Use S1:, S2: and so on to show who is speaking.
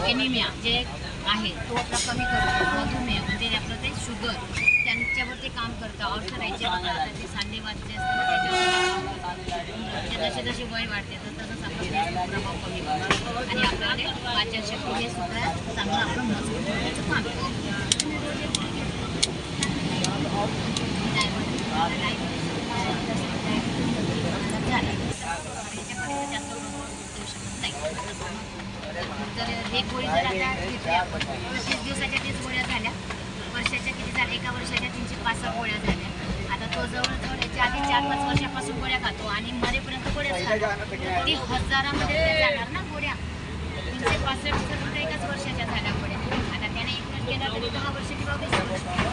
S1: Anaemia जे आहे तो आपला कमी करतो, मधुमेह म्हणजे आपलं ते शुगर त्यांच्यावरती काम करतं, ऑर्थरायचे ते सांधेवात जे असतं ना त्याच्यावर म्हणजे जसे जसे वय वाढते तर तसंच आपलं प्रभाव कमी होतो आणि आपल्याला पाचनशक्ती हे सुद्धा चांगलं आपलं मजबूत होण्याचं काम करतं. तर हे गोळी जर आता घेतली आपण 30 दिवसाच्या 30 गोळ्या झाल्या, वर्षाच्या किती झाल्या, एका वर्षाच्या 305 गोळ्या झाल्या. आता तो जवळजवळ याच्या आधी 4-5 वर्षापासून गोळ्या खातो आणि मरेपर्यंत गोळ्याच खातो. ती हजारामध्ये जाणार ना गोळ्या. 365 तर एकाच वर्षाच्या झाल्या गोळ्या. आता त्याने एक केला तरी 10 वर्ष किंवा 20 वर्ष